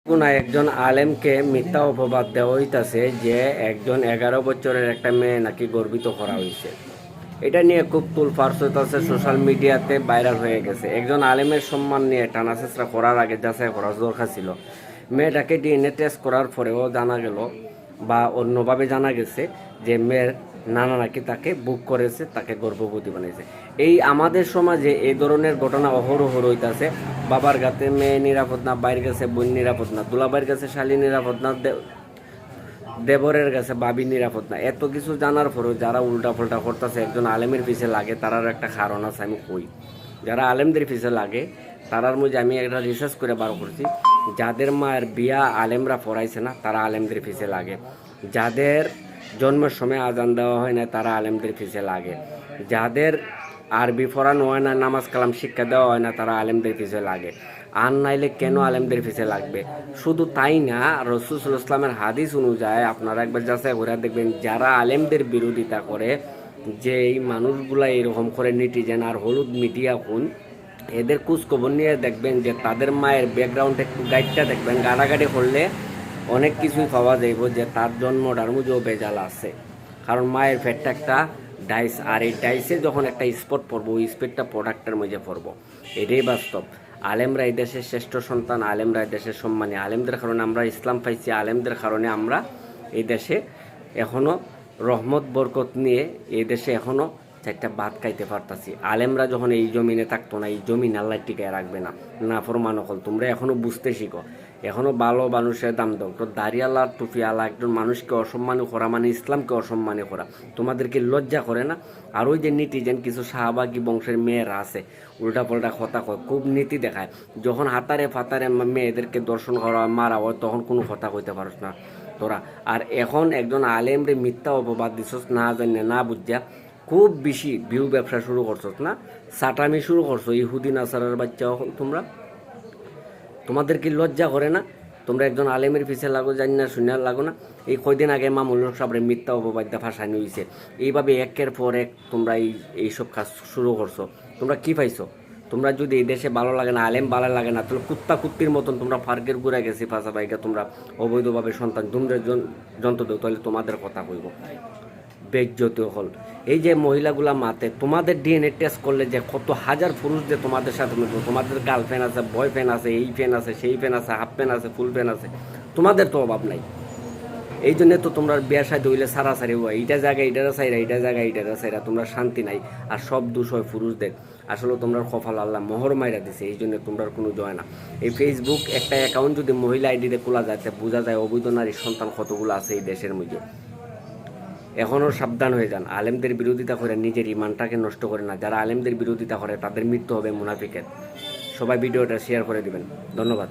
কোন একজন আলেমকে মিথ্যা অপবাদ দেওয়া হইতাছে যে একজন 11 বছরের একটা মেয়ে নাকি গর্ভিত করা হয়েছে। এটা নিয়ে খুব তুলফার হইতাছে, সোশ্যাল মিডিয়াতে ভাইরাল হয়ে গেছে। একজন আলেমের সম্মান নিয়ে টানাচেঁচড়া করার আগে যাচাই করার দরকার ছিল। মেয়েটাকে ডিএনএ টেস্ট করার পরেও জানা গেল বা অন্যভাবে জানা গেছে যে মেয়ের নানা নাকি তাকে বুক করেছে, তাকে গর্ভবতী বানিয়েছে। এই আমাদের সমাজে এই ধরনের ঘটনা অহরহ হইতাছে। বাবার কাছে মেয়ে নিরাপদ না, বাইরের কাছে বোন নিরাপদ না, দুলাবাইয়ের কাছে শালী নিরাপদ না, দেবরের কাছে বাবি নিরাপদ না। এত কিছু জানার পরেও যারা উল্টা পাল্টা করতেছে একজন আলেমের পিছে লাগে, তারার একটা কারণ আছে। আমি কই, যারা আলেমদের পিছে লাগে তারার মধ্যে আমি একটা রিসার্চ করে বার করছি, যাদের মায়ের বিয়া আলেমরা পড়াইছে না তারা আলেমদের পিছে লাগে, যাদের জন্মের সময় আজান দেওয়া হয় না তারা আলেমদের পিছে লাগে, যাদের আরবি পড়ানো হয় না, নামাজ কালাম শিক্ষা দেওয়া হয় না, তারা আলেমদের পিছে লাগে। আর নাইলে কেন আলেমদের পিছে লাগবে? শুধু তাই না, রাসূল সাল্লাল্লাহু আলাইহি ওয়াসাল্লামের হাদিস অনুযায়ী আপনারা একবার যাচাই করে দেখবেন, যারা আলেমদের বিরোধিতা করে, যে এই মানুষগুলা এরকম করে নেটিজেন আর হলুদ মিডিয়া কোন, এদের খোঁজখবর নিয়ে দেখবেন যে তাদের মায়ের ব্যাকগ্রাউন্ড একটু গাইডটা দেখবেন, গাড়াগাড়ি করলে অনেক কিছুই পাওয়া যাইব যে তার জন্মটার মধ্যেও বেজাল আছে। কারণ মায়ের ফ্যাটটা একটা ডাইস, আর এই ডাইসে যখন একটা স্পট পড়বো, ওই স্পটটা প্রোডাক্টের মধ্যে পড়বো। এটাই বাস্তব। আলেমরা এই দেশের শ্রেষ্ঠ সন্তান, আলেমরা এই দেশের সম্মানী, আলেমদের কারণে আমরা ইসলাম পাইছি, আলেমদের কারণে আমরা এই দেশে এখনও রহমত বরকত নিয়ে এই দেশে এখনও চারটা ভাত খাইতে পারতাছি। আলেমরা যখন এই জমিনে থাকতো না, এই জমিন আল্লাহ টিকায় রাখবে না। না ফরমান হল, তোমরা এখনও বুঝতে শিখো, এখনও ভালো মানুষের দাম দাও। তো দাঁড়িয়ালা টুপি আলা একজন মানুষকে অসম্মানী করা মানে ইসলামকে অসম্মানী করা। তোমাদেরকে লজ্জা করে না? আর ওই যে নেটিজেন কিছু শাহবাগী বংশের মেয়েরা আছে, উল্টা পাল্টা কথা কয়, খুব নীতি দেখায়। যখন হাতারে ফাতারে মেয়েদেরকে দর্শন করা মারা হয়, তখন কোনো কথা কইতে পারস না তোরা। আর এখন একজন আলেমরে মিথ্যা অপবাদ দিছস না জানি না বুঝা, খুব বেশি ভিউ ব্যবসা শুরু করছস না, সাটামি শুরু করছো ইহুদি নাসারার বাচ্চা। তোমরা, তোমাদের কি লজ্জা করে না? তোমরা একজন আলেমের পিছে লাগো, জানি না শুনে লাগো না। এই কয়দিন আগে মামুল হক সাহেবের মিথ্যা অপবাদ ফাঁসানি হয়েছে। এইভাবে একের পর এক তোমরা এইসব কাজ শুরু করছো। তোমরা কি পাইছো? তোমরা যদি এই দেশে ভালো লাগে না, আলেম ভালো লাগে না, তাহলে কুত্তা কুত্তির মতন তোমরা পার্কের ঘুরে গেছি ফাঁসা বাইকা, তোমরা অবৈধভাবে সন্তান তোমরা যন্ত্র দেও, তাহলে তোমাদের কথা কইব বেজ্জতি হল। এই যে মহিলাগুলা মাতে তোমাদের ডিএনএ টেস্ট করলে যে কত হাজার পুরুষ যে তোমাদের সাথে মিলবে, তোমাদের গার্লফ্রেন্ড আছে, বয়ফ্রেন্ড আছে, এই ফ্যান আছে, সেই ফ্যান আছে, হাফ প্যান আছে, ফুল প্যান আছে, তোমাদের তো অভাব নাই। এই জন্য তো তোমরা বিয়ার সাথে হইলে সারাসারি হয়, এইটা জায়গায় এইটারা চাইরা, এইটা জায়গায় এইটারা চাইরা, তোমরা শান্তি নাই। আর সব দোষ হয় পুরুষদের। আসলে তোমরা কপাল আল্লাহ মোহর মাইরা দিছে, এই জন্য তোমরা কোনো জয় না। এই ফেসবুক একটা অ্যাকাউন্ট যদি মহিলা আইডিতে খোলা যায়, বোঝা যায় অবৈধ নারীর সন্তান কতগুলো আছে এই দেশের মধ্যে। এখনও সাবধান হয়ে যান, আলেমদের বিরোধিতা করে নিজের ইমানটাকে নষ্ট করে না। যারা আলেমদের বিরোধিতা করে তাদের মৃত্যু হবে মুনাফিকের। সবাই ভিডিওটা শেয়ার করে দিবেন। ধন্যবাদ।